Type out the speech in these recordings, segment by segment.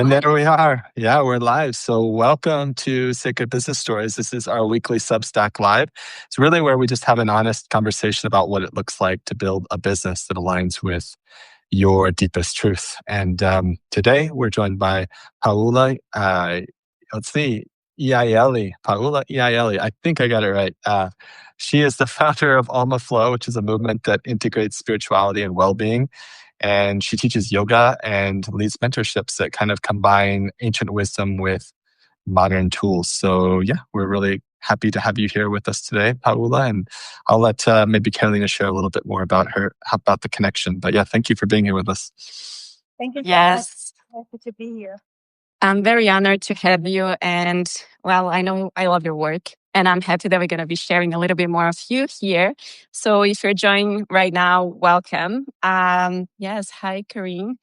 And there we are. Yeah, we're live. So, welcome to Sacred Business Stories. This is our weekly Substack Live. It's really where we just have an honest conversation about what it looks like to build a business that aligns with your deepest truth. And today we're joined by Paollà, let's see, Yáelli. Paollà Yáelli. I think I got it right. She is the founder of Alma Flow, which is a movement that integrates spirituality and well-being. And she teaches yoga and leads mentorships that kind of combine ancient wisdom with modern tools. So yeah, we're really happy to have you here with us today, Paollà. And I'll let maybe Carolina share a little bit more about about the connection. But yeah, thank you for being here with us. Thank you so much. Yes, Happy to be here. I'm very honored to have you. And well, I know I love your work. And I'm happy that we're going to be sharing a little bit more of you here. So if you're joining right now, welcome. Yes, hi, Kareem.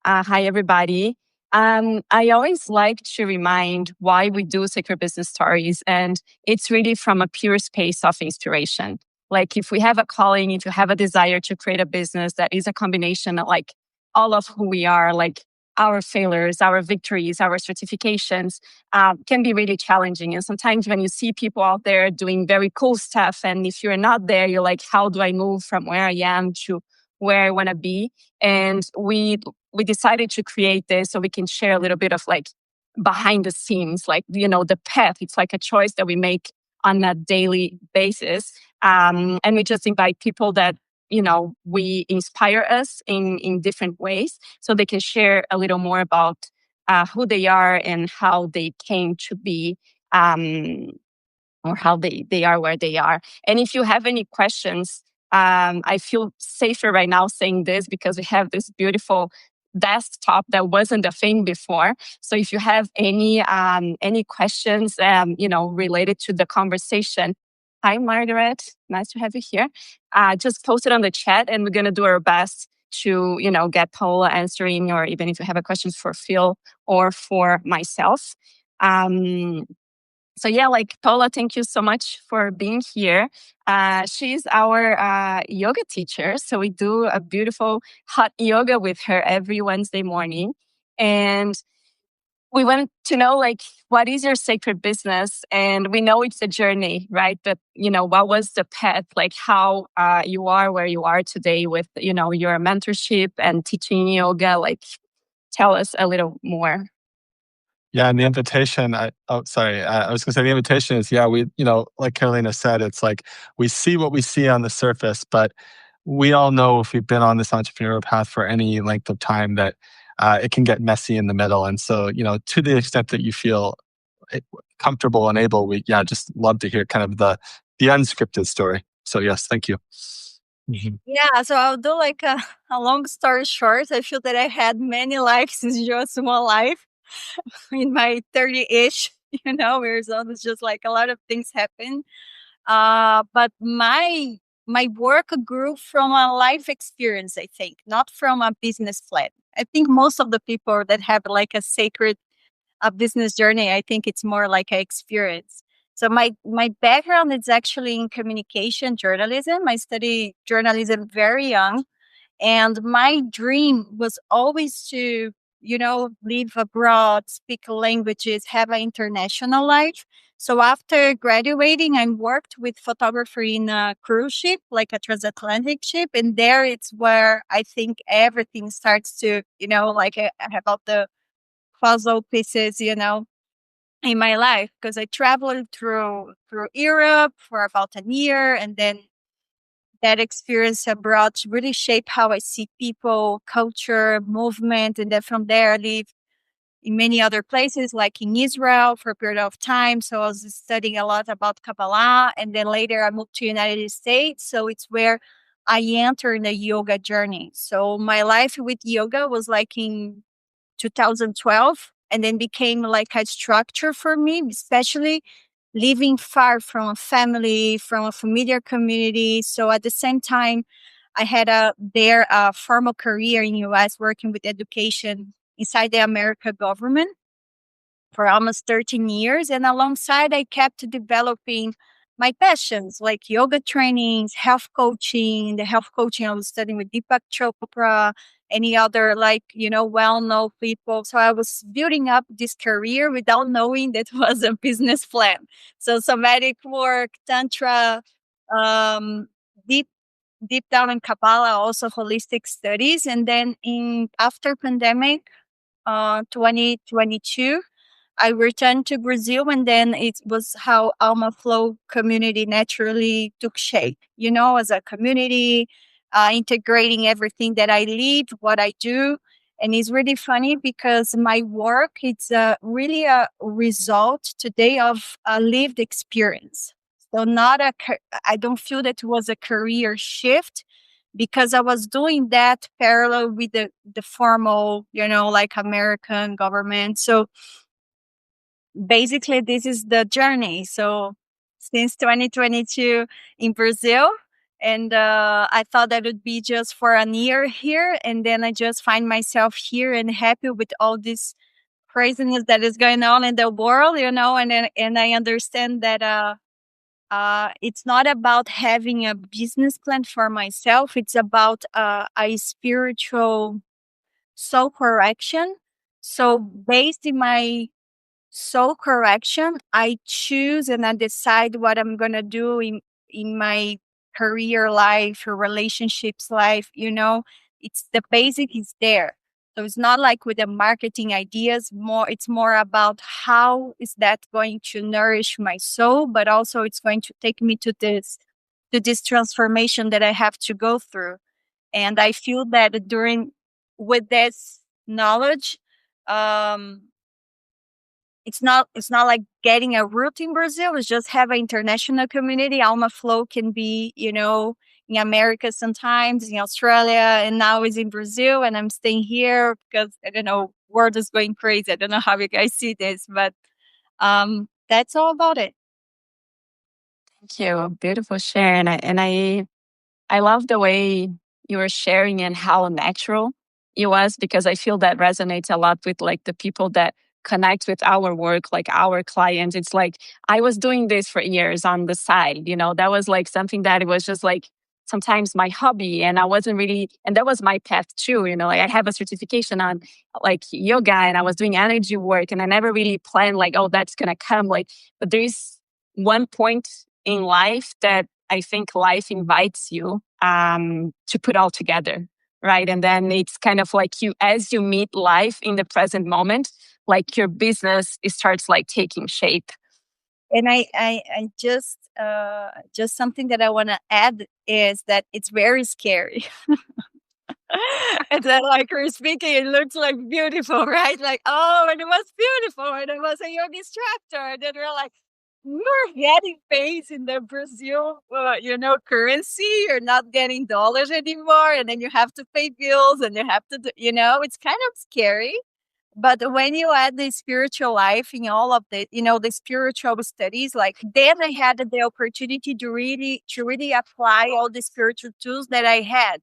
Hi, everybody. I always like to remind why we do Sacred Business Stories. And it's really from a pure space of inspiration. Like if we have a calling, if you have a desire to create a business that is a combination of like all of who we are, like our failures, our victories, our certifications can be really challenging. And sometimes when you see people out there doing very cool stuff, and if you're not there, you're like, how do I move from where I am to where I want to be? And we decided to create this so we can share a little bit of like behind the scenes, like, you know, the path. It's like a choice that we make on a daily basis. And we just invite people that, you know, we inspire us in different ways so they can share a little more about who they are and how they came to be or how they are where they are. And if you have any questions, I feel safer right now saying this because we have this beautiful desktop that wasn't a thing before. So if you have any questions, you know, related to the conversation, hi, Margaret. Nice to have you here. Just post it on the chat and we're going to do our best to, you know, get Paollà answering, or even if you have a question for Phil or for myself. So yeah, like Paollà, thank you so much for being here. She's our yoga teacher. So we do a beautiful hot yoga with her every Wednesday morning. And we want to know, like, what is your sacred business? And we know it's a journey, right? But, you know, what was the path, like how you are where you are today with, you know, your mentorship and teaching yoga? Like, tell us a little more. Yeah, and the invitation, I was going to say the invitation is, yeah, we, you know, like Carolina said, it's like we see what we see on the surface, but we all know if we've been on this entrepreneurial path for any length of time that it can get messy in the middle. And so, you know, to the extent that you feel comfortable and able, we, yeah, just love to hear kind of the unscripted story. So yes, thank you. Mm-hmm. Yeah, so I'll do like a long story short. I feel that I had many lives in just one life. In my 30-ish, you know, years old, it's just like a lot of things happen. But my work grew from a life experience, I think, not from a business plan. I think most of the people that have like a sacred business journey, I think it's more like an experience. So my background is actually in communication journalism. I studied journalism very young. And my dream was always to, you know, live abroad, speak languages, have an international life. So after graduating, I worked with photography in a cruise ship, like a transatlantic ship. And there it's where I think everything starts to, you know, like I have all the puzzle pieces, you know, in my life, because I traveled through Europe for about a year, and then that experience abroad really shaped how I see people, culture, movement. And then from there, I lived in many other places, like in Israel for a period of time. So I was studying a lot about Kabbalah. And then later I moved to United States. So it's where I entered the yoga journey. So my life with yoga was like in 2012, and then became like a structure for me, especially living far from a family, from a familiar community. So at the same time, I had a formal career in US working with education inside the American government for almost 13 years. And alongside, I kept developing my passions, like yoga trainings, health coaching. The health coaching I was studying with Deepak Chopra, any other like, well-known people. So I was building up this career without knowing that was a business plan. So somatic work, tantra, um, deep deep down in Kabbalah, also holistic studies. And then in after pandemic, 2022, I returned to Brazil, and then it was how Alma Flow community naturally took shape, as a community, integrating everything that I live, what I do. And it's really funny because my work, it's really a result today of a lived experience. So I don't feel that it was a career shift because I was doing that parallel with the formal, like American government. So basically this is the journey. So since 2022 in Brazil, and I thought that would be just for a year here, and then I just find myself here and happy with all this craziness that is going on in the world, and I understand that it's not about having a business plan for myself. It's about a spiritual soul correction. So based in my soul correction, I choose and I decide what I'm gonna do in my career life or relationships life. It's the basic is there. So it's not like with the marketing ideas. It's more about how is that going to nourish my soul, but also it's going to take me to this transformation that I have to go through. And I feel that with this knowledge, um, it's not like getting a root in Brazil. It's just have an international community. Alma Flow can be, in America sometimes, in Australia, and now it's in Brazil. And I'm staying here because I don't know, world is going crazy. I don't know how you guys see this, but that's all about it. Thank you. Beautiful share. And I love the way you were sharing and how natural it was, because I feel that resonates a lot with like the people that connect with our work, like our clients. It's like I was doing this for years on the side, that was like something that it was just like sometimes my hobby, and I wasn't really, and that was my path too, like I have a certification on like yoga, and I was doing energy work, and I never really planned like, oh, that's gonna come, like, but there's one point in life that I think life invites you to put all together, right? And then it's kind of like as you meet life in the present moment, like your business, it starts like taking shape. And I just something that I want to add is that it's very scary. And then, like we're speaking, it looks like beautiful, right? Like, oh, and it was beautiful, and it was a yoga instructor. And then we're like, you're getting paid in the Brazil, currency. You're not getting dollars anymore, and then you have to pay bills, and you have to, it's kind of scary. But when you add the spiritual life in all of the spiritual studies, like then I had the opportunity to really apply all the spiritual tools that I had.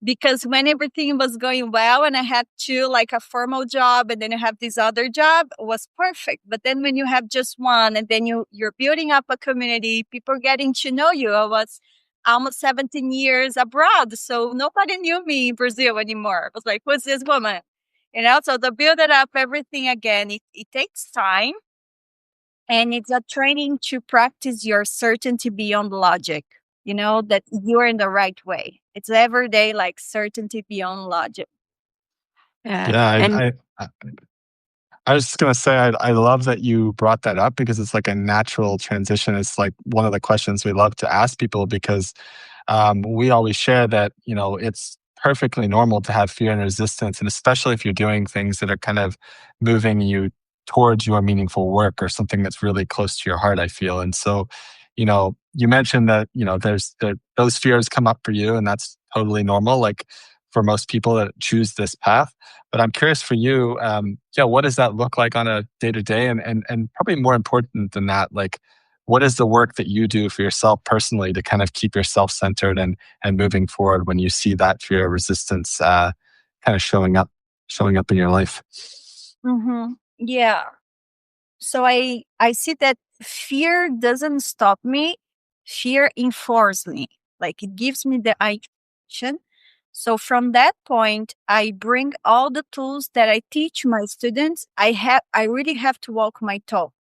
Because when everything was going well and I had like a formal job and then you have this other job, it was perfect. But then when you have just one and then you're building up a community, people getting to know you. I was almost 17 years abroad, so nobody knew me in Brazil anymore. I was like, who's this woman? So to build it up everything again, it takes time. And it's a training to practice your certainty beyond logic, that you're in the right way. It's every day like certainty beyond logic. Yeah, And I was just gonna say, I love that you brought that up because it's like a natural transition. It's like one of the questions we love to ask people because we always share that it's perfectly normal to have fear and resistance, and especially if you're doing things that are kind of moving you towards your meaningful work or something that's really close to your heart. I feel, and so you mentioned that those fears come up for you, and that's totally normal. Like for most people that choose this path. But I'm curious for you, what does that look like on a day to day? And probably more important than that, like what is the work that you do for yourself personally to kind of keep yourself centered and moving forward when you see that fear of resistance kind of showing up in your life? Mm-hmm. Yeah. So I see that fear doesn't stop me. Fear informs me. Like it gives me the action. So from that point, I bring all the tools that I teach my students. I really have to walk my talk.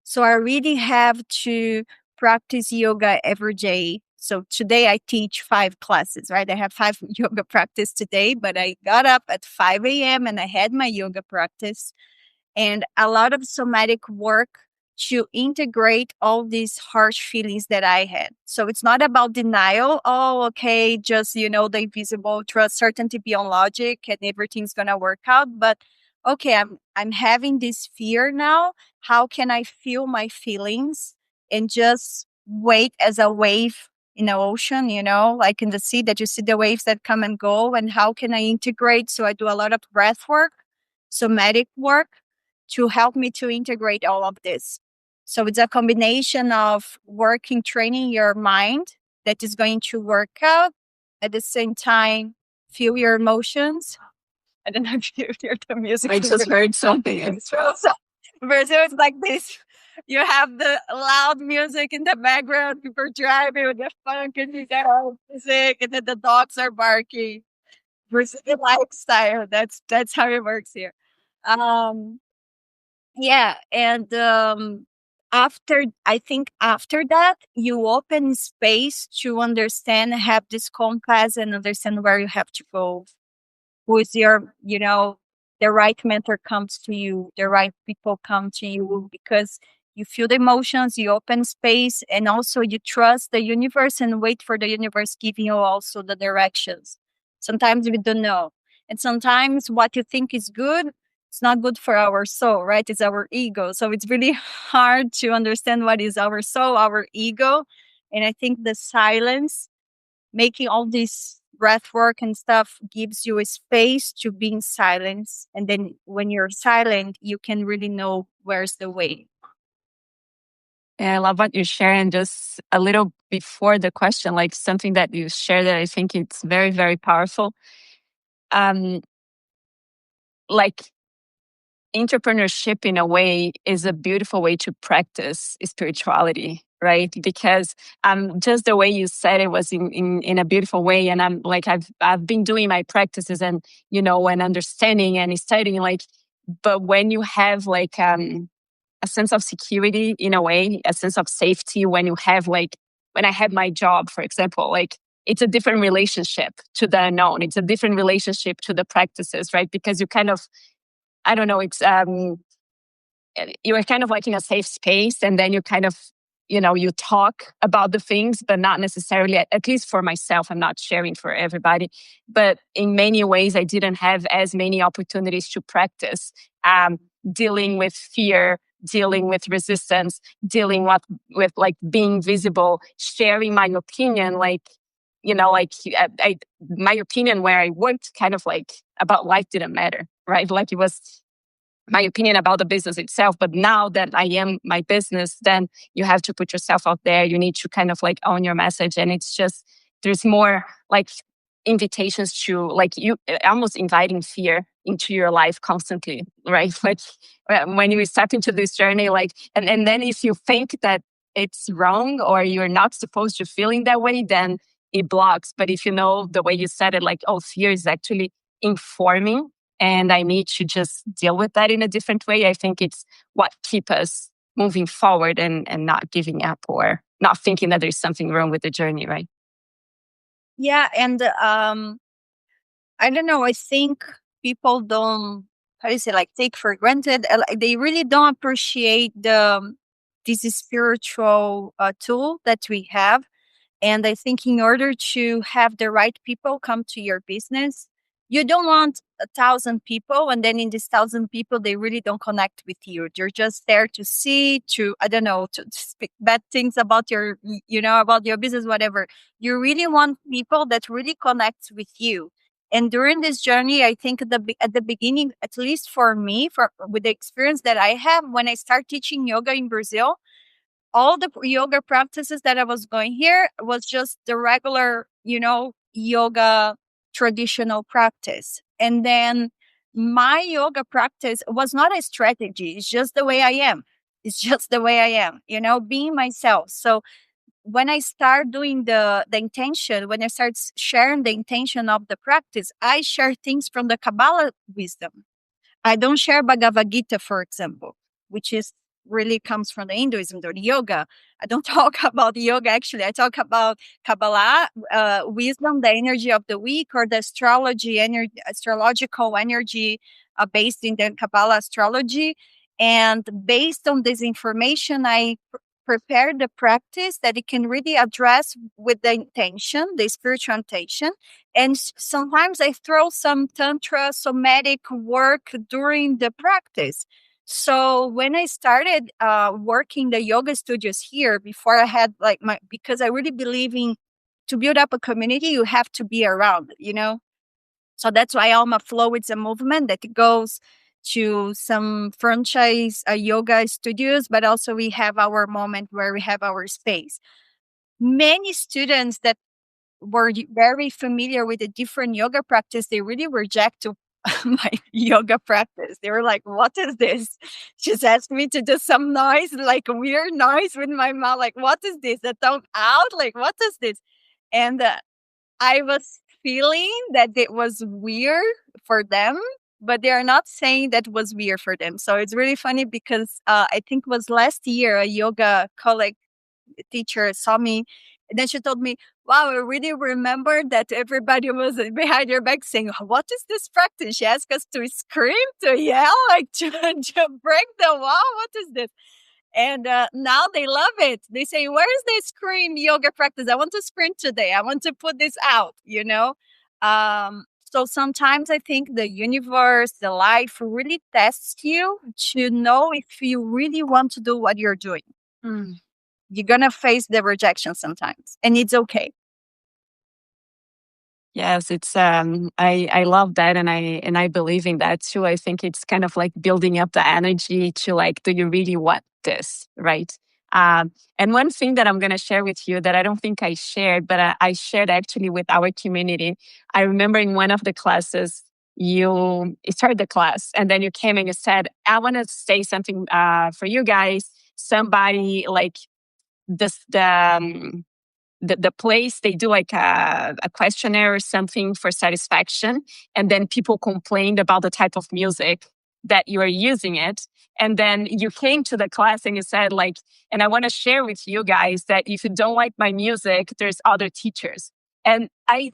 So I really have to practice yoga every day. So today I teach 5 classes, right? I have 5 yoga practice today, but I got up at 5 a.m. and I had my yoga practice and a lot of somatic work to integrate all these harsh feelings that I had. So it's not about denial. Oh, okay, just, the invisible trust, certainty beyond logic, and everything's going to work out. But okay, I'm having this fear now. How can I feel my feelings and just wait as a wave in the ocean, like in the sea that you see the waves that come and go? And how can I integrate? So I do a lot of breath work, somatic work to help me to integrate all of this. So it's a combination of working, training your mind that is going to work out at the same time, feel your emotions. I don't know if you hear the music. I just heard something. In Brazil is like this. You have the loud music in the background, people driving with the funk and you got all music and then the dogs are barking. Brazilian lifestyle. That's how it works here. Um yeah, and after that, you open space to understand, have this compass, and understand where you have to go. Who is the right mentor comes to you, the right people come to you because you feel the emotions, you open space, and also you trust the universe and wait for the universe giving you also the directions. Sometimes we don't know. And sometimes what you think is good, it's not good for our soul, right? It's our ego. So it's really hard to understand what is our soul, our ego. And I think the silence, making all this breath work and stuff gives you a space to be in silence. And then when you're silent, you can really know where's the way. Yeah, I love what you share. And just a little before the question, like something that you share that I think it's very, very powerful. Like entrepreneurship in a way is a beautiful way to practice spirituality, right? Because just the way you said it was in a beautiful way. And I'm like, I've been doing my practices and, and understanding and studying, like, but when you have like a sense of security in a way, a sense of safety, when you have like, when I had my job, for example, like it's a different relationship to the unknown. It's a different relationship to the practices, right? Because you kind of, I don't know, it's you are kind of like in a safe space, and then you kind of, you talk about the things, but not necessarily, at least for myself, I'm not sharing for everybody, but in many ways I didn't have as many opportunities to practice dealing with fear, dealing with resistance, dealing with like being visible, sharing my opinion, like, like my opinion where I worked kind of like about life didn't matter, right? Like it was my opinion about the business itself. But now that I am my business, then you have to put yourself out there. You need to kind of like own your message. And it's just, there's more like invitations to like you almost inviting fear into your life constantly, right? Like when you step into this journey, like, and then if you think that it's wrong or you're not supposed to feeling that way, then it blocks. But if you know the way you said it, like, oh, fear is actually informing and I need to just deal with that in a different way, I think it's what keeps us moving forward and not giving up or not thinking that there's something wrong with the journey, right? Yeah, and I don't know. I think people don't, how do you say, like take for granted. Like, they really don't appreciate this spiritual tool that we have. And I think in order to have the right people come to your business, you don't want 1,000 people. And then in this 1,000 people, they really don't connect with you. You're just there to see, to, I don't know, to speak bad things about about your business, whatever. You really want people that really connect with you. And during this journey, I think at the beginning, at least for me, with the experience that I have, when I start teaching yoga in Brazil, all the yoga practices that I was going here was just the regular, yoga traditional practice. And then my yoga practice was not a strategy. It's just the way I am. It's just the way I am, being myself. So when I start doing the intention, when I start sharing the intention of the practice, I share things from the Kabbalah wisdom. I don't share Bhagavad Gita, for example, which is really comes from the Hinduism or the yoga. I don't talk about yoga, actually. I talk about Kabbalah, wisdom, the energy of the week, or the astrological energy based in the Kabbalah astrology. And based on this information, I prepare the practice that it can really address with the intention, the spiritual intention. And sometimes I throw some tantra somatic work during the practice. So when I started working the yoga studios here, before I had because I really believe in, to build up a community, you have to be around, So that's why Alma Flow is a movement that goes to some franchise yoga studios, but also we have our moment where we have our space. Many students that were very familiar with a different yoga practice, they really reject my yoga practice. They were like, what is this? Just asked me to do some noise, like weird noise with my mouth. Like, what is this? The tongue out? Like, what is this? And I was feeling that it was weird for them, but they are not saying that was weird for them. So it's really funny because I think it was last year, a yoga colleague teacher saw me, and then she told me, wow, I really remember that everybody was behind your back saying, what is this practice? She asked us to scream, to yell, like to break the wall. What is this? And now they love it. They say, where is the scream yoga practice? I want to scream today. I want to put this out, So sometimes I think the universe, the life really tests you to know if you really want to do what you're doing. You're going to face the rejection sometimes, and it's okay. Yes, it's I love that, and I believe in that too. I think it's kind of like building up the energy to like, do you really want this, right? And one thing that I'm going to share with you that I don't think I shared, but I shared actually with our community. I remember in one of the classes, you started the class, and then you came and you said, I want to say something for you guys. Somebody like this, the place, they do like a questionnaire or something for satisfaction, and then people complained about the type of music that you are using it. And then you came to the class and you said like, and I want to share with you guys that if you don't like my music, there's other teachers. And I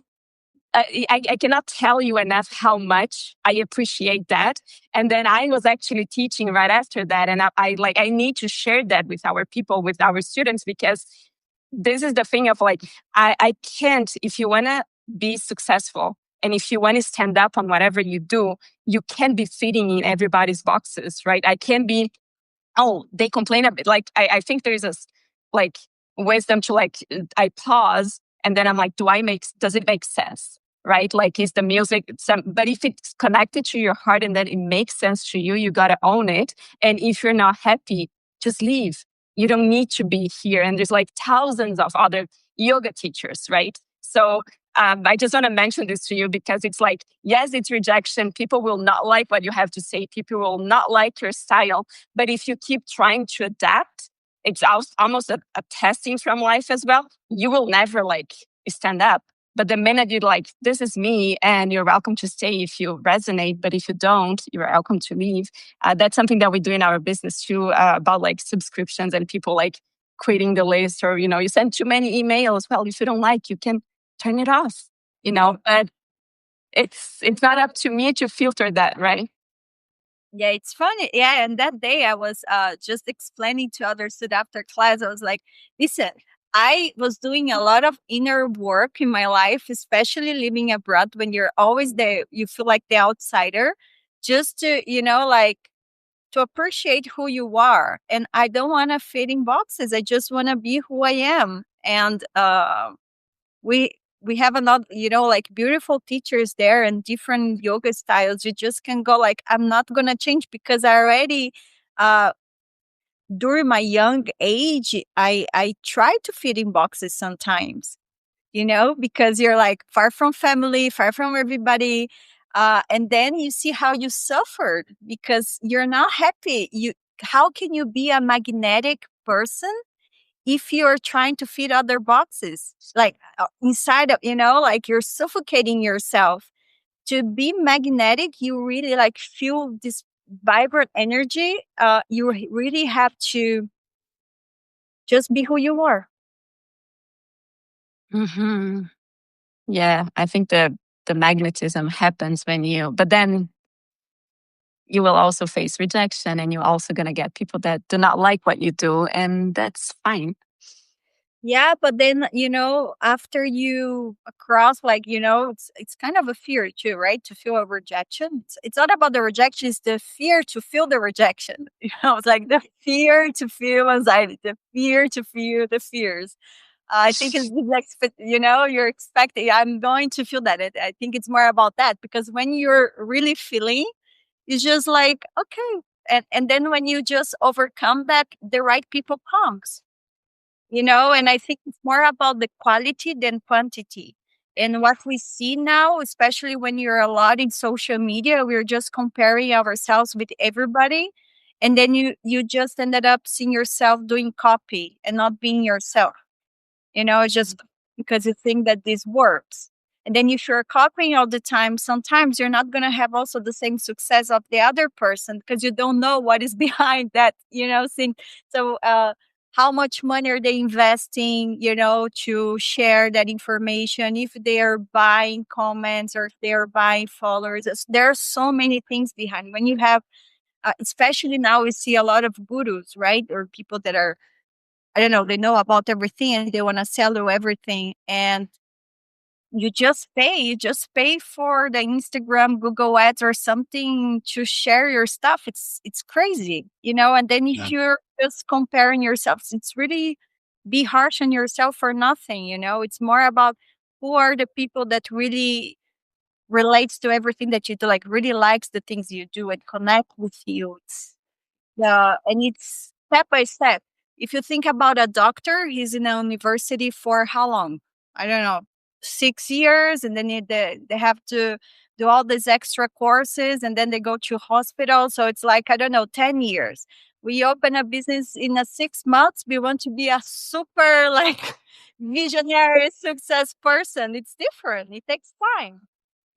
cannot tell you enough how much I appreciate that. And then I was actually teaching right after that. And I need to share that with our people, with our students, because this is the thing of like, I can't, if you want to be successful and if you want to stand up on whatever you do, you can't be fitting in everybody's boxes, right? I can't be, oh, they complain a bit. Like, I think there's a like wisdom to like, I pause and then I'm like, does it make sense? Right? Like, is the music but if it's connected to your heart and that it makes sense to you, you got to own it. And if you're not happy, just leave. You don't need to be here. And there's like thousands of other yoga teachers, right? So I just want to mention this to you because it's like, yes, it's rejection. People will not like what you have to say. People will not like your style. But if you keep trying to adapt, it's almost a testing from life as well. You will never like stand up. But the minute you're like, this is me, and you're welcome to stay if you resonate, but if you don't, you're welcome to leave. That's something that we do in our business too, about like subscriptions and people like quitting the list, or, you send too many emails. Well, if you don't like, you can turn it off, but it's not up to me to filter that, right? Yeah, it's funny. Yeah, and that day I was just explaining to others that after class, I was like, listen, I was doing a lot of inner work in my life, especially living abroad when you're always there, you feel like the outsider, just to, like to appreciate who you are. And I don't want to fit in boxes. I just want to be who I am. And we have another, like beautiful teachers there and different yoga styles. You just can go like, I'm not gonna change because I already during my young age, I try to fit in boxes sometimes, because you're like far from family, far from everybody. And then you see how you suffered because you're not happy. How can you be a magnetic person if you're trying to fit other boxes, like inside of, like you're suffocating yourself? To be magnetic, you really like feel this vibrant energy. You really have to just be who you are. Hmm. Yeah, I think the magnetism happens but then you will also face rejection, and you're also going to get people that do not like what you do, and that's fine. Yeah, but then after you cross, like it's kind of a fear too, right? To feel a rejection. It's not about the rejection; it's the fear to feel the rejection. It's like the fear to feel anxiety, the fear to feel the fears. I think it's you're expecting. I'm going to feel that. I think it's more about that because when you're really feeling, it's just like okay, and then when you just overcome that, the right people comes. And I think it's more about the quality than quantity. And what we see now, especially when you're a lot in social media, we're just comparing ourselves with everybody. And then you just ended up seeing yourself doing copy and not being yourself. It's just because you think that this works. And then if you're copying all the time, sometimes you're not going to have also the same success of the other person because you don't know what is behind that thing. So, how much money are they investing, to share that information? If they are buying comments or if they are buying followers, there are so many things behind. When you have, especially now, we see a lot of gurus, right? Or people that are, I don't know, they know about everything and they want to sell you everything. And you just pay for the Instagram, Google ads or something to share your stuff. It's crazy. And then if Yeah. you're just comparing yourself, it's really be harsh on yourself for nothing. It's more about who are the people that really relates to everything that you do, like really likes the things you do and connect with you. Yeah, and it's step by step. If you think about a doctor, he's in a university for how long? I don't know, 6 years, and then they have to do all these extra courses, and then they go to hospital. So it's like I don't know, 10 years. We open a business in a 6 months. We want to be a super like visionary success person. It's different. It takes time.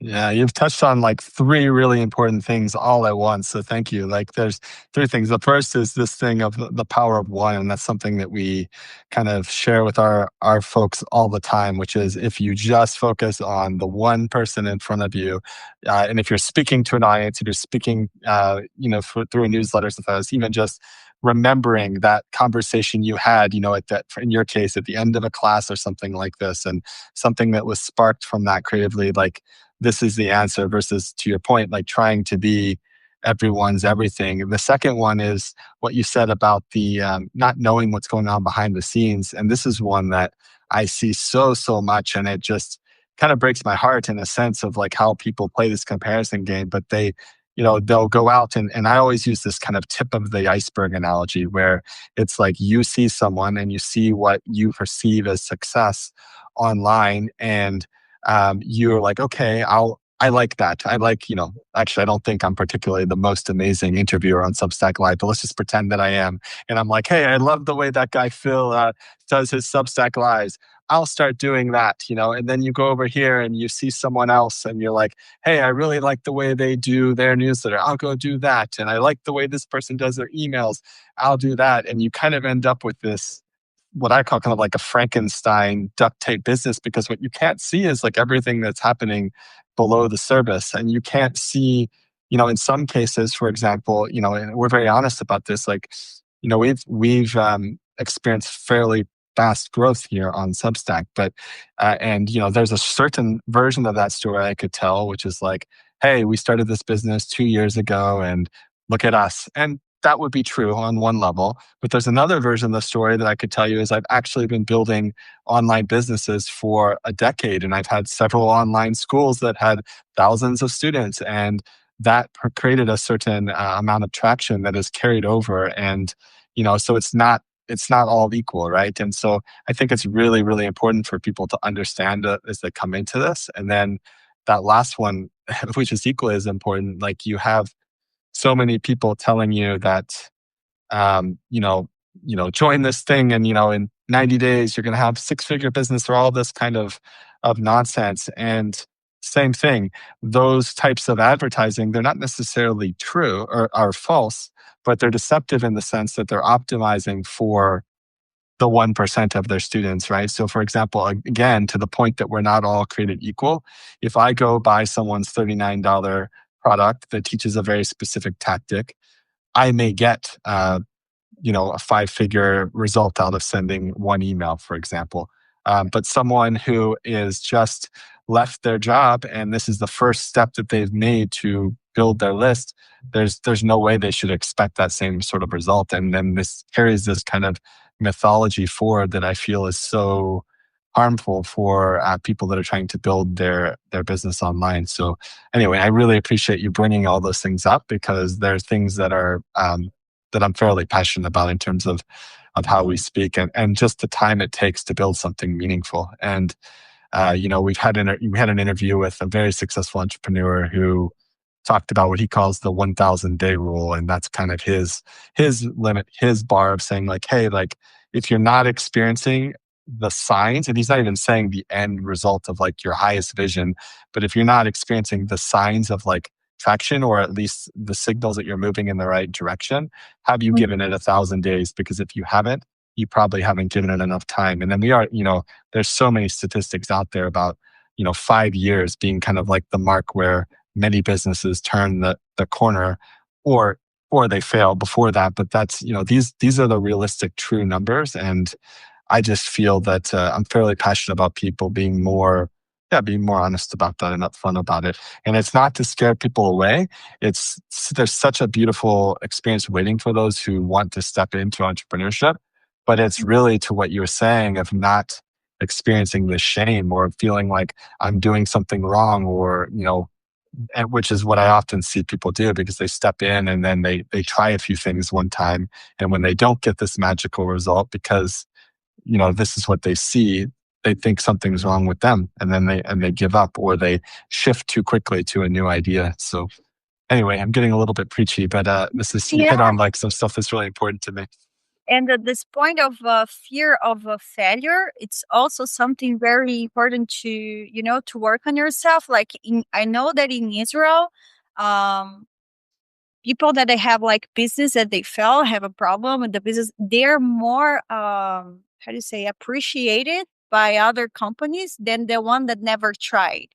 Yeah, you've touched on like three really important things all at once. So thank you. Like there's three things. The first is this thing of the power of one. And that's something that we kind of share with our folks all the time, which is if you just focus on the one person in front of you, and if you're speaking to an audience, if you're speaking, through a newsletter, sometimes even just remembering that conversation you had, at that, in your case, at the end of a class or something like this, and something that was sparked from that creatively, like this is the answer versus to your point, like trying to be everyone's everything. The second one is what you said about the not knowing what's going on behind the scenes. And this is one that I see so much. And it just kind of breaks my heart in a sense of like how people play this comparison game, but they'll go out and I always use this kind of tip of the iceberg analogy where it's like you see someone and you see what you perceive as success online and you're like, okay, I like that. I like, actually, I don't think I'm particularly the most amazing interviewer on Substack Live, but let's just pretend that I am. And I'm like, hey, I love the way that guy Phil does his Substack Lives. I'll start doing that, and then you go over here and you see someone else and you're like, hey, I really like the way they do their newsletter. I'll go do that. And I like the way this person does their emails. I'll do that. And you kind of end up with this what I call kind of like a Frankenstein duct tape business because what you can't see is like everything that's happening below the surface. And you can't see, in some cases, for example, and we're very honest about this, like, we've experienced fairly fast growth here on Substack, but, and, there's a certain version of that story I could tell, which is like, hey, we started this business 2 years ago and look at us. And that would be true on one level. But there's another version of the story that I could tell you is I've actually been building online businesses for a decade. And I've had several online schools that had thousands of students. And that created a certain amount of traction that is carried over. And, so it's not all equal, right? And so I think it's really, really important for people to understand as they come into this. And then that last one, which is equally as important, like you have so many people telling you that, um, you know, join this thing and, in 90 days, you're going to have six-figure business or all this kind of nonsense. And same thing, those types of advertising, they're not necessarily true or are false, but they're deceptive in the sense that they're optimizing for the 1% of their students, right? So, for example, again, to the point that we're not all created equal, if I go buy someone's $39 product that teaches a very specific tactic, I may get a five-figure result out of sending one email, for example. But someone who is just left their job and this is the first step that they've made to build their list, there's no way they should expect that same sort of result. And then this carries this kind of mythology forward that I feel is so harmful for people that are trying to build their business online. So anyway, I really appreciate you bringing all those things up because there are things that are that I'm fairly passionate about in terms of how we speak and just the time it takes to build something meaningful. And we had an interview with a very successful entrepreneur who talked about what he calls the 1,000 day rule, and that's kind of his limit, his bar of saying like, hey, like if you're not experiencing the signs, and he's not even saying the end result of like your highest vision, but if you're not experiencing the signs of like traction or at least the signals that you're moving in the right direction, have you given it 1,000 days? Because if you haven't, you probably haven't given it enough time. And then there's so many statistics out there about 5 years being kind of like the mark where many businesses turn the corner or they fail before that. But that's these are the realistic true numbers. And I just feel that I'm fairly passionate about people being more honest about that and upfront about it. And it's not to scare people away. There's such a beautiful experience waiting for those who want to step into entrepreneurship. But it's really to what you were saying of not experiencing the shame or feeling like I'm doing something wrong or, and which is what I often see people do because they step in and then they try a few things one time. And when they don't get this magical result because this is what they see, they think something's wrong with them and then they give up or they shift too quickly to a new idea. So anyway, I'm getting a little bit preachy, but you hit on like some stuff that's really important to me. And at this point of fear of failure, it's also something very important to work on yourself. Like I know that in Israel, um, people that they have like business that they fail, have a problem with the business, they're more how do you say appreciated by other companies than the one that never tried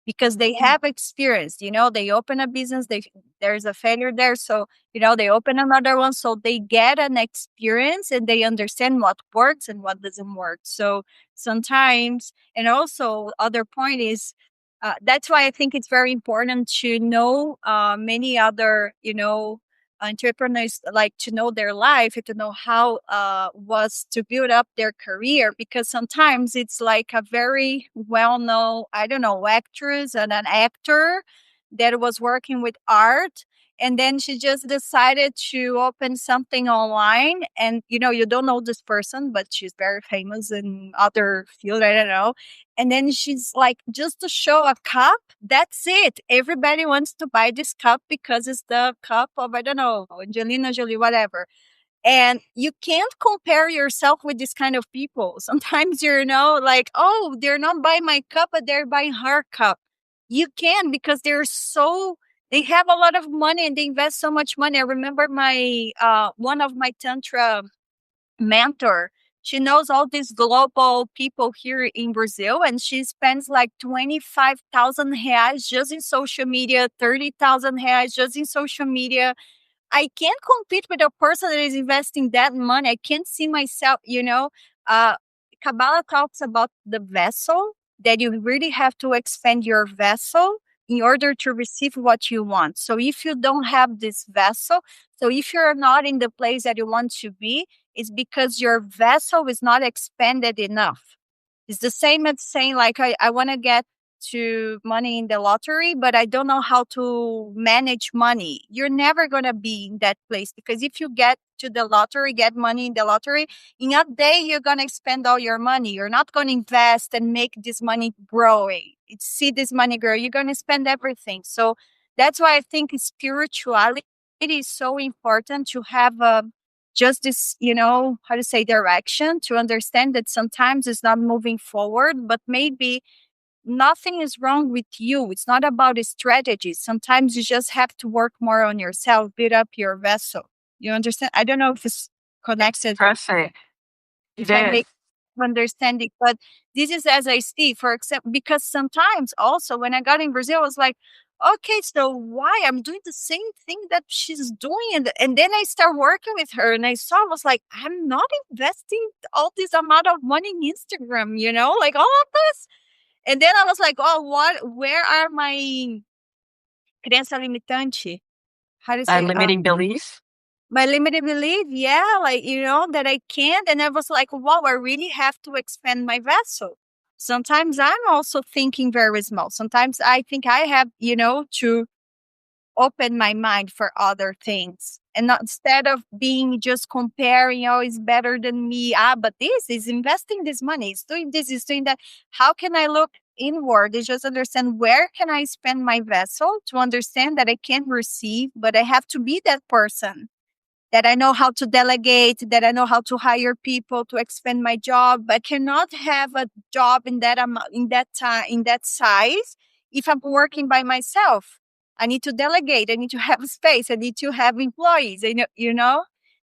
because they have experience. They open a business, there's a failure there, so they open another one, so they get an experience and they understand what works and what doesn't work. So sometimes, and also other point is that's why I think it's very important to know many other entrepreneurs, like to know their life and to know how was to build up their career, because sometimes it's like a very well-known, I don't know, actress and an actor that was working with art, and then she just decided to open something online, and you don't know this person, but she's very famous in other field, I don't know. And then she's like, just to show a cup, that's it. Everybody wants to buy this cup because it's the cup of, I don't know, Angelina Jolie, whatever. And you can't compare yourself with this kind of people. Sometimes like, oh, they're not buying my cup, but they're buying her cup. You can, because they have a lot of money and they invest so much money. I remember my one of my Tantra mentor. She knows all these global people here in Brazil, and she spends like 25,000 reais just in social media, 30,000 reais just in social media. I can't compete with a person that is investing that money. I can't see myself. Uh, Kabbalah talks about the vessel, that you really have to expand your vessel in order to receive what you want. So if you don't have this vessel, so if you're not in the place that you want to be, it's because your vessel is not expanded enough. It's the same as saying like, I want to get to money in the lottery, but I don't know how to manage money. You're never going to be in that place, because if you get money in the lottery, in a day, you're going to spend all your money. You're not going to invest and make this money growing. see this money, girl, you're going to spend everything. So that's why I think spirituality is so important, to have just this, how to say, direction, to understand that sometimes it's not moving forward, but maybe nothing is wrong with you. It's not about a strategy. Sometimes you just have to work more on yourself, build up your vessel. You understand? I don't know if it's connected, Perfect. if It I is. make understanding, but this is as I see, for example, because sometimes also when I got in Brazil, I was like, okay, so why I'm doing the same thing that she's doing, and then I start working with her, and I was like, I'm not investing all this amount of money in Instagram, like all of this. And then I was like, oh, where are my crença limitante? How do you say? Limiting belief. My limited belief, yeah, like, that I can't. And I was like, wow, I really have to expand my vessel. Sometimes I'm also thinking very small. Sometimes I think I have, to open my mind for other things, and not, instead of being just comparing, oh, it's better than me, but this is investing this money, it's doing this, it's doing that. How can I look inward and just understand where can I spend my vessel, to understand that I can receive, but I have to be that person, that I know how to delegate, that I know how to hire people to expand my job. I cannot have a job in that in that time, in that size, if I'm working by myself. I need to delegate. I need to have space. I need to have employees.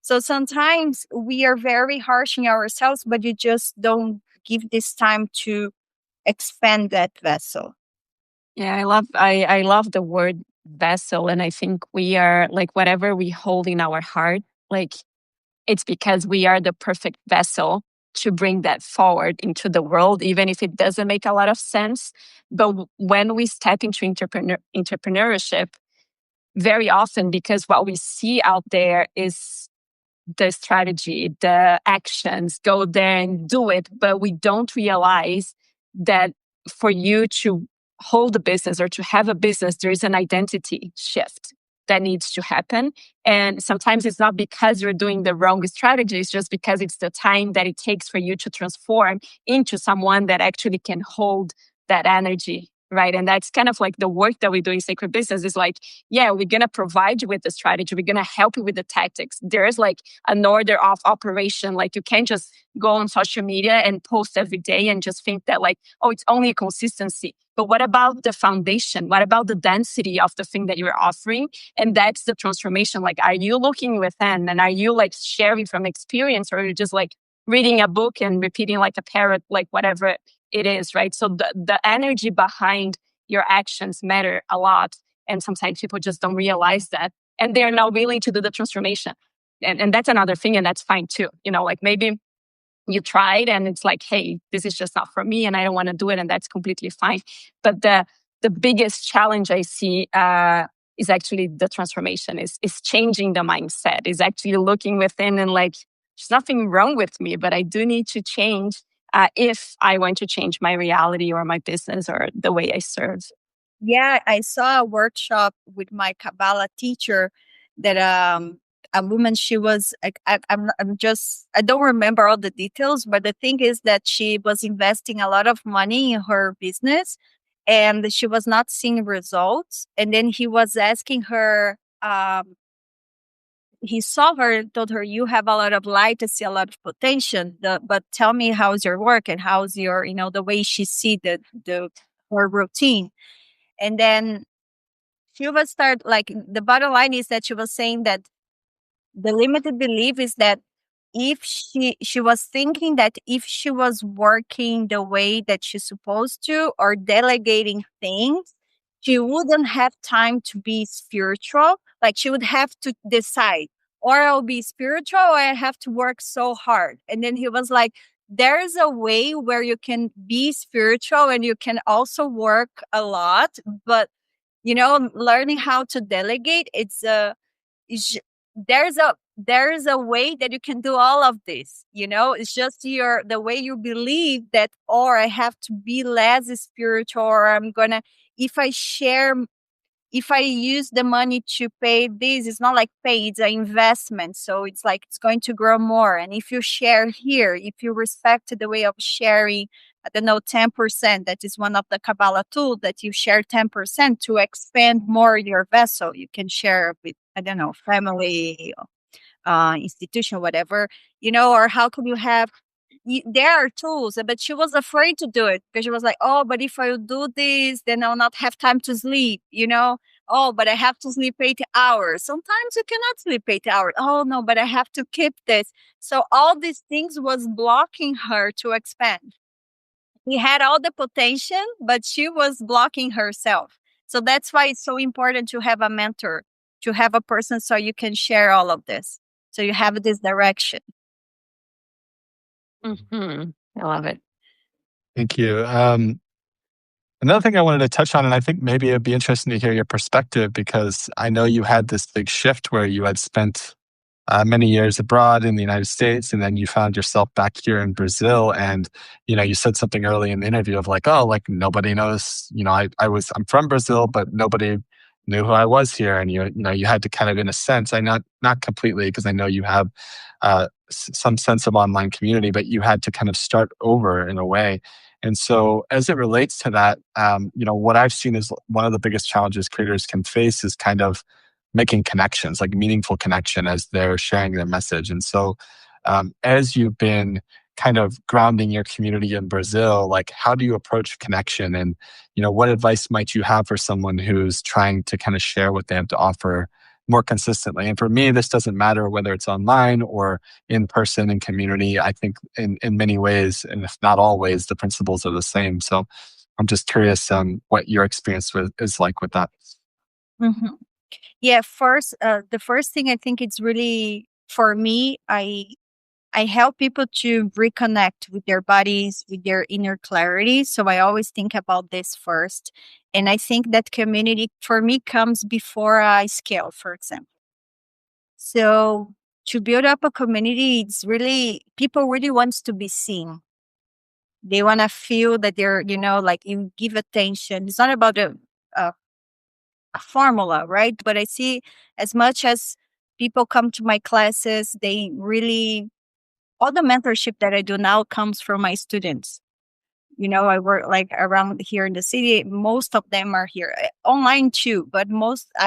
So sometimes we are very harsh on ourselves, but you just don't give this time to expand that vessel. Yeah, I love the word vessel, and I think we are like whatever we hold in our heart, like it's because we are the perfect vessel to bring that forward into the world, even if it doesn't make a lot of sense. But when we step into entrepreneurship, very often, because what we see out there is the strategy, the actions, go there and do it. But we don't realize that for you to hold a business or to have a business, there is an identity shift that needs to happen. And sometimes it's not because you're doing the wrong strategy, it's just because it's the time that it takes for you to transform into someone that actually can hold that energy. Right. And that's kind of like the work that we do in Sacred Business is like, yeah, we're going to provide you with the strategy. We're going to help you with the tactics. There's like an order of operation. Like you can't just go on social media and post every day and just think that like, oh, it's only consistency. But what about the foundation? What about the density of the thing that you're offering? And that's the transformation. Like, are you looking within and are you like sharing from experience, or are you just like reading a book and repeating like a parrot, like whatever it is, right? So the energy behind your actions matter a lot. And sometimes people just don't realize that. And they're not willing to do the transformation. And that's another thing. And that's fine too. Like maybe you tried and it's like, hey, this is just not for me and I don't want to do it. And that's completely fine. But the biggest challenge I see is actually the transformation, is changing the mindset, is actually looking within and like, there's nothing wrong with me, but I do need to change if I want to change my reality or my business or the way I serve. Yeah, I saw a workshop with my Kabbalah teacher that a woman, she was I don't remember all the details, but the thing is that she was investing a lot of money in her business and she was not seeing results. And then he was asking her, he saw her and told her, you have a lot of light, I see a lot of potential, but tell me, how's your work and how's your, the way she see her routine. And then she was start, like, the bottom line is that she was saying that the limited belief is that if she was thinking that if she was working the way that she's supposed to or delegating things, she wouldn't have time to be spiritual. Like she would have to decide, or I'll be spiritual or I have to work so hard. And then he was like, there's a way where you can be spiritual and you can also work a lot, but learning how to delegate, it's there's a way that you can do all of this. It's just the way you believe that, or I have to be less spiritual, or I'm gonna, if I use the money to pay this, it's not like pay, it's an investment. So it's like it's going to grow more. And if you share here, if you respect the way of sharing I don't know, 10%. That is one of the Kabbalah tools that you share 10% to expand more your vessel. You can share with, I don't know, family, institution, whatever, or how can you have, there are tools, but she was afraid to do it because she was like, oh, but if I do this, then I'll not have time to sleep, Oh, but I have to sleep 8 hours. Sometimes you cannot sleep 8 hours. Oh, no, but I have to keep this. So all these things was blocking her to expand. He had all the potential, but she was blocking herself. So that's why it's so important to have a mentor, to have a person so you can share all of this. So you have this direction. I love it. Thank you. Another thing I wanted to touch on, and I think maybe it'd be interesting to hear your perspective because I know you had this big shift where you had spent many years abroad in the United States, and then you found yourself back here in Brazil. And you said something early in the interview of like, oh, like nobody knows. I'm from Brazil, but nobody knew who I was here. And you had to kind of, in a sense, I not completely because I know you have some sense of online community, but you had to kind of start over in a way. And so, as it relates to that, what I've seen is one of the biggest challenges creators can face is kind of making connections, like meaningful connection as they're sharing their message. And so, as you've been kind of grounding your community in Brazil, like how do you approach connection? And, what advice might you have for someone who's trying to kind of share what they have to offer more consistently? And for me, this doesn't matter whether it's online or in person in community. I think in many ways, and if not always, the principles are the same. So I'm just curious what your experience is like with that. Mm-hmm. Yeah, the first thing I think it's really for me, I help people to reconnect with their bodies, with their inner clarity. So I always think about this first. And I think that community for me comes before I scale, for example. So to build up a community, it's really, people really wants to be seen. They want to feel that they're, like you give attention. It's not about a formula, right? But I see as much as people come to my classes, they really, all the mentorship that I do now comes from my students. I work like around here in the city. Most of them are here online too, but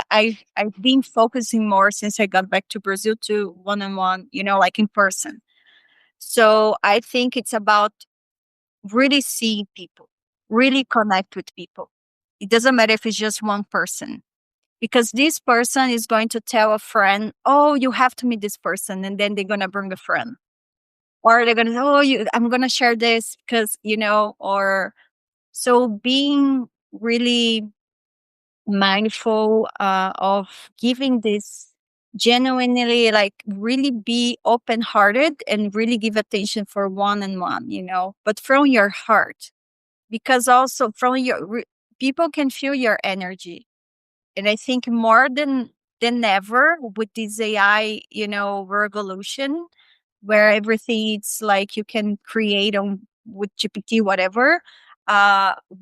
I've been focusing more since I got back to Brazil to one-on-one, like in person. So I think it's about really seeing people, really connect with people. It doesn't matter if it's just one person, because this person is going to tell a friend, oh, you have to meet this person. And then they're going to bring a friend. Or they're going to say, oh, I'm going to share this because, or so being really mindful of giving this genuinely, like really be open hearted and really give attention for one and one, but from your heart, because also from people can feel your energy. And I think more than ever with this AI, revolution, where everything it's like you can create on with GPT, whatever,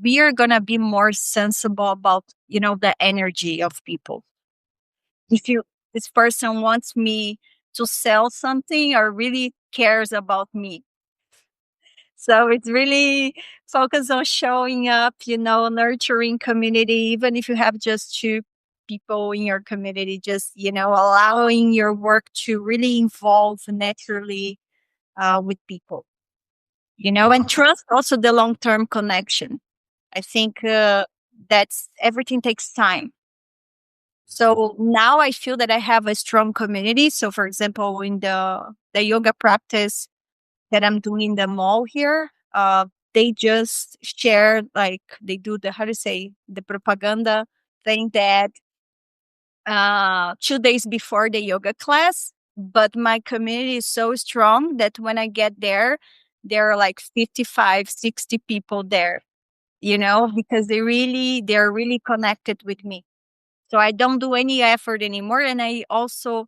we are gonna be more sensible about, the energy of people. If this person wants me to sell something or really cares about me. So it's really focused on showing up, nurturing community, even if you have just two people in your community, just, allowing your work to really evolve naturally with people, and trust also the long-term connection. I think that's everything takes time. So now I feel that I have a strong community. So for example, in the yoga practice that I'm doing in the mall here, they just share, like they do the, how to say, the propaganda thing that 2 days before the yoga class. But my community is so strong that when I get there are like 55, 60 people there, because they're really connected with me. So I don't do any effort anymore. And I also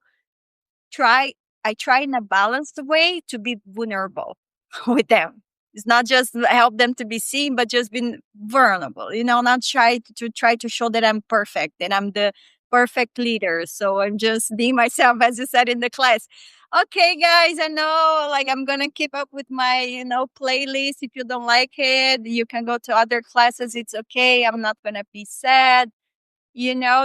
try in a balanced way to be vulnerable with them. It's not just help them to be seen, but just being vulnerable, not try to show that I'm perfect and I'm the perfect leader. So I'm just being myself, as you said in the class. Okay, guys, I know, like, I'm gonna keep up with my, playlist. If you don't like it, you can go to other classes. It's okay. I'm not gonna be sad.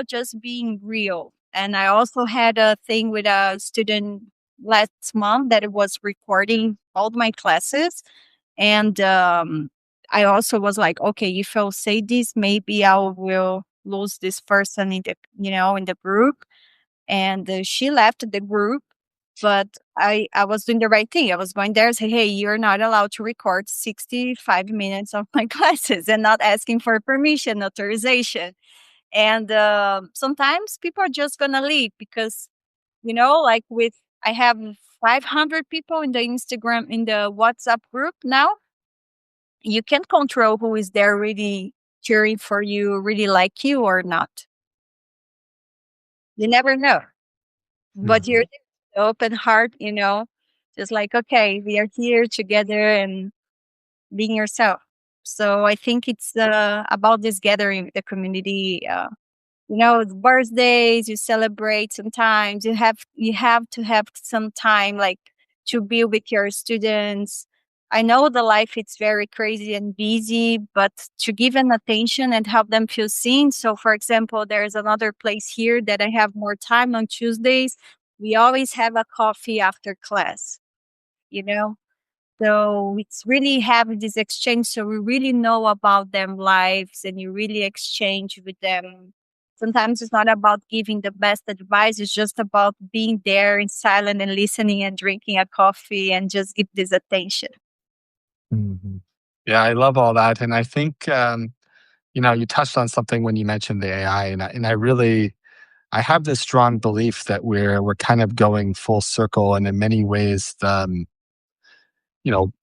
Just being real. And I also had a thing with a student last month that it was recording all my classes. And I also was like, okay, if I'll say this, maybe I will lose this person in the group. And she left the group, but I was doing the right thing. I was going there and say, hey, you're not allowed to record 65 minutes of my classes, and not asking for permission, authorization. And sometimes people are just gonna leave because, like, I have 500 people in the Instagram, in the WhatsApp group now. You can't control who is there really cheering for you, really like you or not. You never know. But you're open heart, just like, okay, we are here together and being yourself. So I think it's about this gathering with the community. Birthdays, you celebrate sometimes. You have to have some time, like, to be with your students. I know the life it's very crazy and busy, but to give an attention and help them feel seen. So for example, there's another place here that I have more time on Tuesdays. We always have a coffee after class, you know? So it's really having this exchange. So we really know about them lives, and you really exchange with them. Sometimes it's not about giving the best advice. It's just about being there in silence and listening and drinking a coffee and just give this attention. Mhm. Yeah, I love all that, and I think, you touched on something when you mentioned the AI, and I really I have this strong belief that we're kind of going full circle, and in many ways,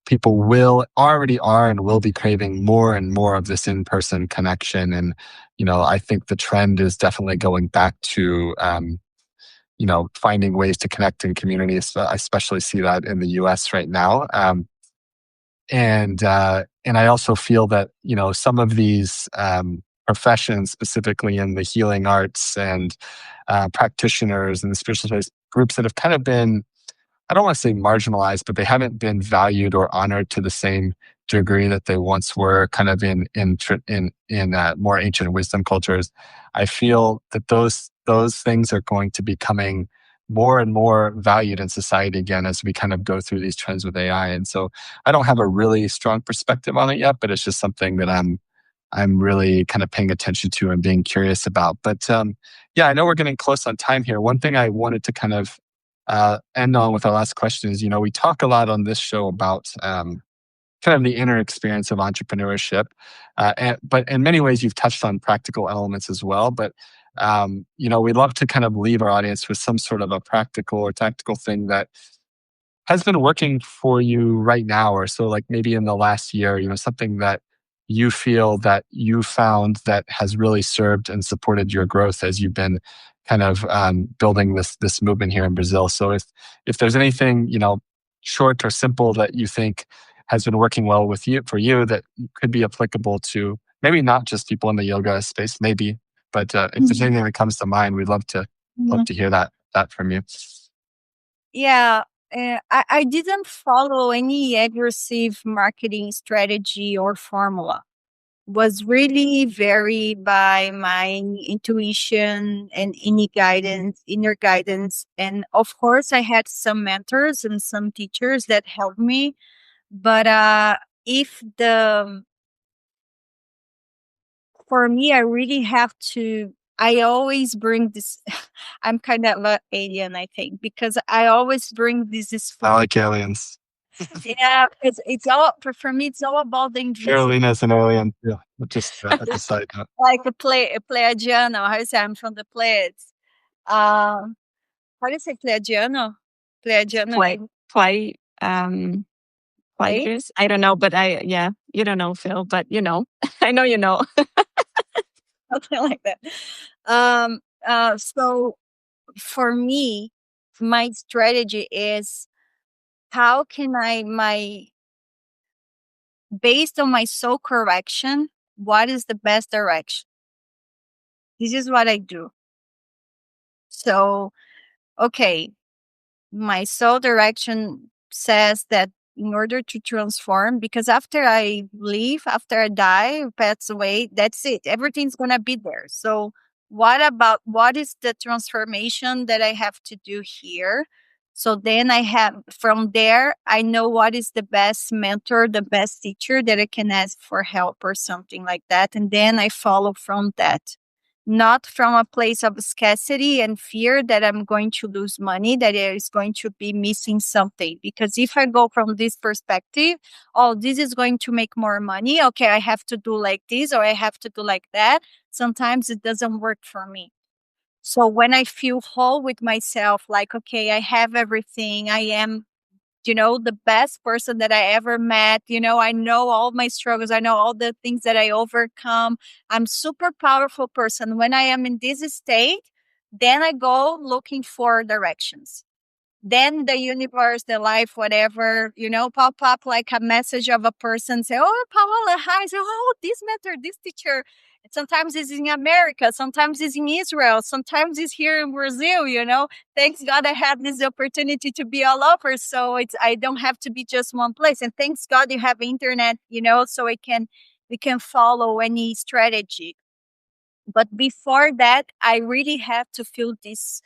people will already are and will be craving more and more of this in-person connection, and I think the trend is definitely going back to finding ways to connect in communities. I especially see that in the U.S. right now. And I also feel that some of these professions, specifically in the healing arts and practitioners and the spiritual space, groups that have kind of been, I don't want to say marginalized, but they haven't been valued or honored to the same degree that they once were, kind of in more ancient wisdom cultures. I feel that those things are going to be coming more and more valued in society again as we kind of go through these trends with AI. And so I don't have a really strong perspective on it yet, but it's just something that I'm really kind of paying attention to and being curious about. But yeah, I know we're getting close on time here. One thing I wanted to kind of end on with our last question is, we talk a lot on this show about kind of the inner experience of entrepreneurship. But in many ways, you've touched on practical elements as well. But, we'd love to kind of leave our audience with some sort of a practical or tactical thing that has been working for you right now, or so, like maybe in the last year, something that you feel that you found that has really served and supported your growth as you've been kind of building this movement here in Brazil. So if there's anything, short or simple that you think has been working well with you for you that could be applicable to maybe not just people in the yoga space, maybe, but if there's anything that comes to mind, we'd love to hear that from you. Yeah, I didn't follow any aggressive marketing strategy or formula. Was really very by my intuition and inner guidance. And of course, I had some mentors and some teachers that helped me. But if the for me, I really have to. I always bring this. I'm kind of an alien, I think, because I always bring this. I like aliens. Yeah, it's all for me. It's all about the Carolina's an alien. Yeah, just as a side note. like a Pleiadiano. How you say? I'm from the Pleiades. How do you say Pleiadiano? Pleiadiano. Play, Play? players. I don't know, but yeah, you don't know, Phil, but I know you know. Something like that. So for me, my strategy is how can based on my soul correction, what is the best direction? This is what I do. So, okay, my soul direction says that in order to transform, because after I leave, after I die, pass away, that's it. Everything's going to be there. So, what is the transformation that I have to do here? So then from there, I know what is the best mentor, the best teacher that I can ask for help or something like that. And then I follow from that, not from a place of scarcity and fear that I'm going to lose money, that I is going to be missing something. Because if I go from this perspective, oh, this is going to make more money. Okay, I have to do like this or I have to do like that. Sometimes it doesn't work for me. So when I feel whole with myself, like, okay, I have everything, I am, the best person that I ever met. I know all my struggles. I know all the things that I overcome. I'm super powerful person. When I am in this state, then I go looking for directions. Then the universe, the life, whatever, pop up like a message of a person say, oh, Paola, hi. So, oh, this mentor, this teacher. Sometimes it's in America, sometimes it's in Israel, sometimes it's here in Brazil. Thanks God I have this opportunity to be all over. So I don't have to be just one place. And thanks God you have internet, so we can follow any strategy. But before that, I really have to feel this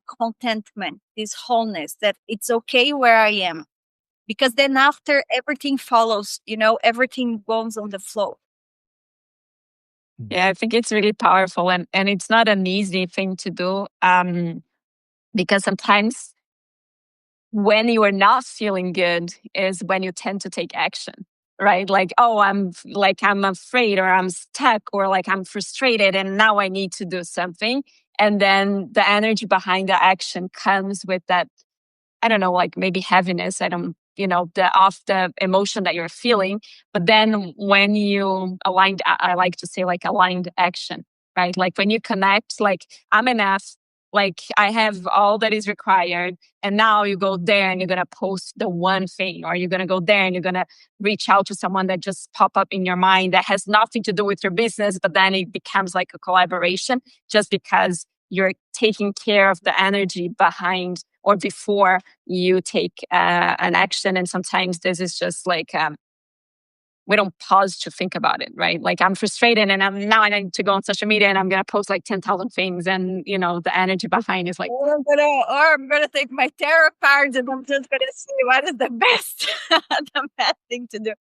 contentment, this wholeness, that it's okay where I am. Because then after everything follows, everything goes on the flow. Yeah, I think it's really powerful, and it's not an easy thing to do, because sometimes when you are not feeling good is when you tend to take action, right? Like, oh, I'm afraid, or I'm stuck, or like I'm frustrated and now I need to do something. And then the energy behind the action comes with that, I don't know, like maybe heaviness. I don't, the emotion that you're feeling. But then when you aligned, I like to say like aligned action, right? Like when you connect, like I'm enough, like I have all that is required. And now you go there and you're going to post the one thing, or you're going to go there and you're going to reach out to someone that just pop up in your mind that has nothing to do with your business, but then it becomes like a collaboration just because you're taking care of the energy behind or before you take an action. And sometimes this is just like we don't pause to think about it, right? Like I'm frustrated and now I need to go on social media and I'm gonna post like 10,000 things, and the energy behind is like, I'm gonna take my tarot cards and I'm just gonna see what is the best the best thing to do.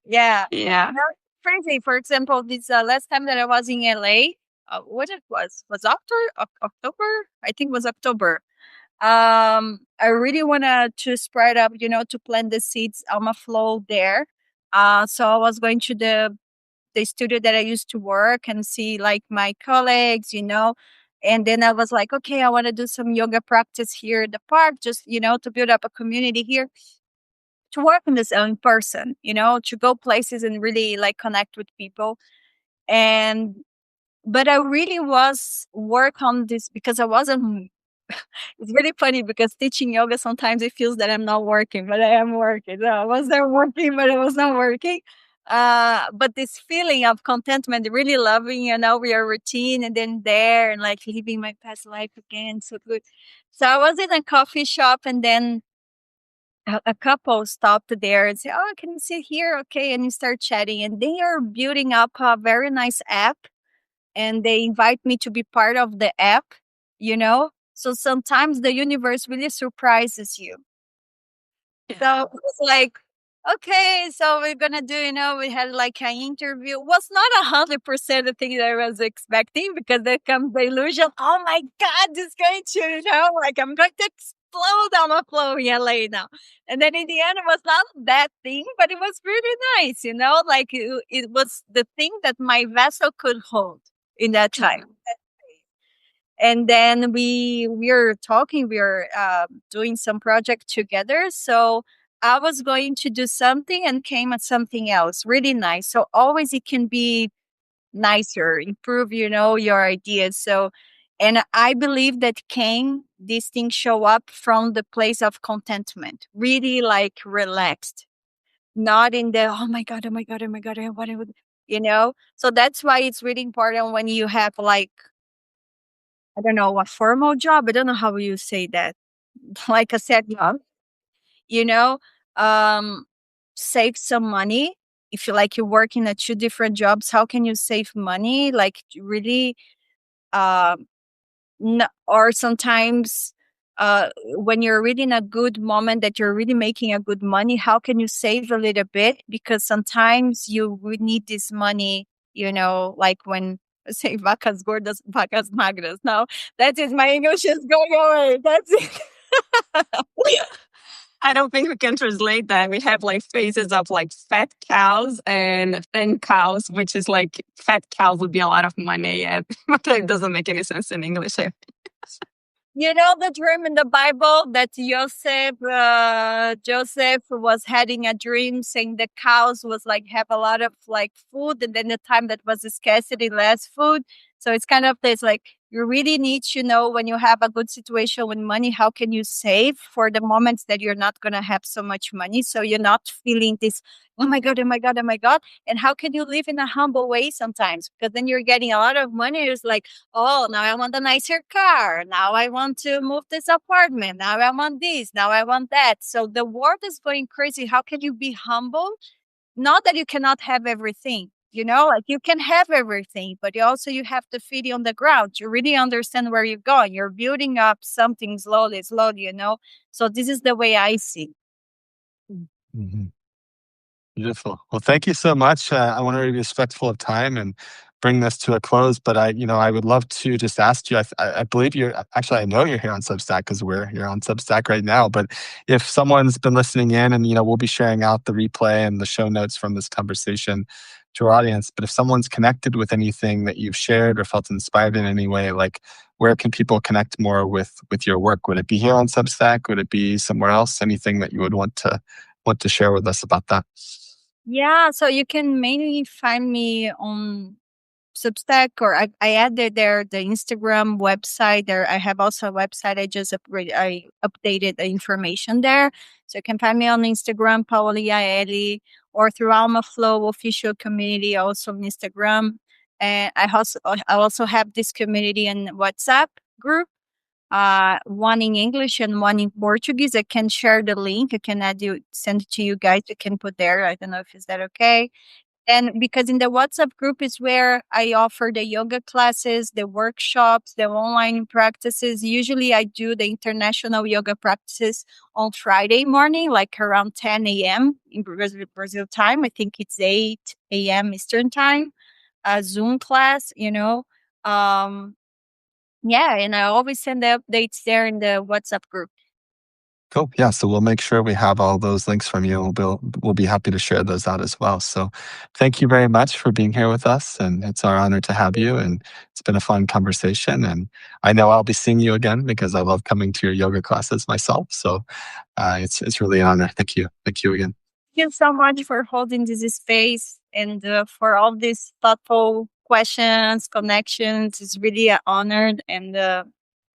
Yeah. yeah, Crazy. For example, this last time that I was in LA, what it was October. I think it was October. I really wanna to spread up, to plant the seeds on my flow there. So I was going to the studio that I used to work and see like my colleagues. And then I was like, okay, I want to do some yoga practice here at the park, just, to build up a community here, to work on this in person, to go places and really like connect with people. And, but I really was work on this because I wasn't, it's really funny because teaching yoga, sometimes it feels that I'm not working, but I am working. So I was there working, but I was not working. But this feeling of contentment, really loving, your routine and then there and like living my past life again. So good. So I was in a coffee shop and then a couple stopped there and said, oh, can you sit here? Okay. And you start chatting and they are building up a very nice app and they invite me to be part of the app. So sometimes the universe really surprises you. So it's like, okay, so we're gonna do, we had like an interview. Was not 100% the thing that I was expecting because there comes the illusion. Oh my God, it's going to, like I'm going to explode on a flow in LA now. And then in the end, it was not that thing, but it was really nice, like it was the thing that my vessel could hold in that time. And then we are talking, we are doing some project together. So I was going to do something and came at something else really nice. So always it can be nicer, improve, your ideas. So, and I believe that these things show up from the place of contentment, really like relaxed, not in the, oh my God, oh my God, oh my God, what I would, So that's why it's really important when you have like I don't know, a formal job. I don't know how you say that. Like a set job, you know, um, save some money. If you like, you're working at two different jobs, how can you save money? Like really, um, or sometimes when you're really in a good moment that you're really making a good money, how can you save a little bit? Because sometimes you would need this money, like when I say vacas gordas, vacas magras. Now that is my English is going away. That's it. I don't think we can translate that. We have like phases of like fat cows and thin cows, which is like fat cows would be a lot of money, but it doesn't make any sense in English. You know the dream in the Bible that Joseph was having a dream saying the cows was like have a lot of like food, and then the time that was a scarcity, less food. So it's kind of this like you really need to know when you have a good situation with money, how can you save for the moments that you're not gonna have so much money, so you're not feeling this oh my god, oh my god, oh my god, and how can you live in a humble way sometimes because then you're getting a lot of money. It's like oh, now I want a nicer car. Now I want to move this apartment. Now I want this. Now I want that. So the world is going crazy. How can you be humble? Not that you cannot have everything, like you can have everything, but you have to feed it on the ground. You really understand where you're going. You're building up something slowly, slowly. So this is the way I see. Mhm. Beautiful. Well, thank you so much. I want to be respectful of time and bring this to a close, but I would love to just ask you. I believe you're actually. I know you're here on Substack because you're on Substack right now. But if someone's been listening in, and we'll be sharing out the replay and the show notes from this conversation to our audience. But if someone's connected with anything that you've shared or felt inspired in any way, like where can people connect more with your work? Would it be here on Substack? Would it be somewhere else? Anything that you would want to share with us about that? Yeah, so you can mainly find me on Substack, or I added there the Instagram website. There, I have also a website. I updated the information there, so you can find me on Instagram, Paollà Yáelli, or through Alma Flow official community, also on Instagram. And I also have this community and WhatsApp group, one in English and one in Portuguese. I can share the link. I can send it to you guys. You can put there. I don't know if is that okay. And because in the WhatsApp group is where I offer the yoga classes, the workshops, the online practices. Usually I do the international yoga practices on Friday morning, like around 10 a.m. in Brazil time. I think it's 8 a.m. Eastern time, a Zoom class, yeah, and I always send the updates there in the WhatsApp group. Cool. Yeah. So we'll make sure we have all those links from you. We'll be happy to share those out as well. So thank you very much for being here with us. And it's our honor to have you. And it's been a fun conversation. And I know I'll be seeing you again because I love coming to your yoga classes myself. So it's really an honor. Thank you. Thank you again. Thank you so much for holding this space and for all these thoughtful questions, connections. It's really an honor, and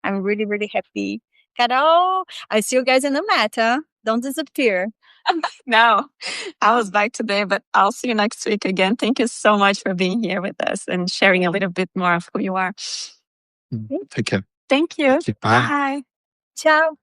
I'm really, really happy. Carol, I see you guys in the mat, huh? Don't disappear. No, I was back today, but I'll see you next week again. Thank you so much for being here with us and sharing a little bit more of who you are. Take care. Thank you. Thank you. Bye. Bye. Ciao.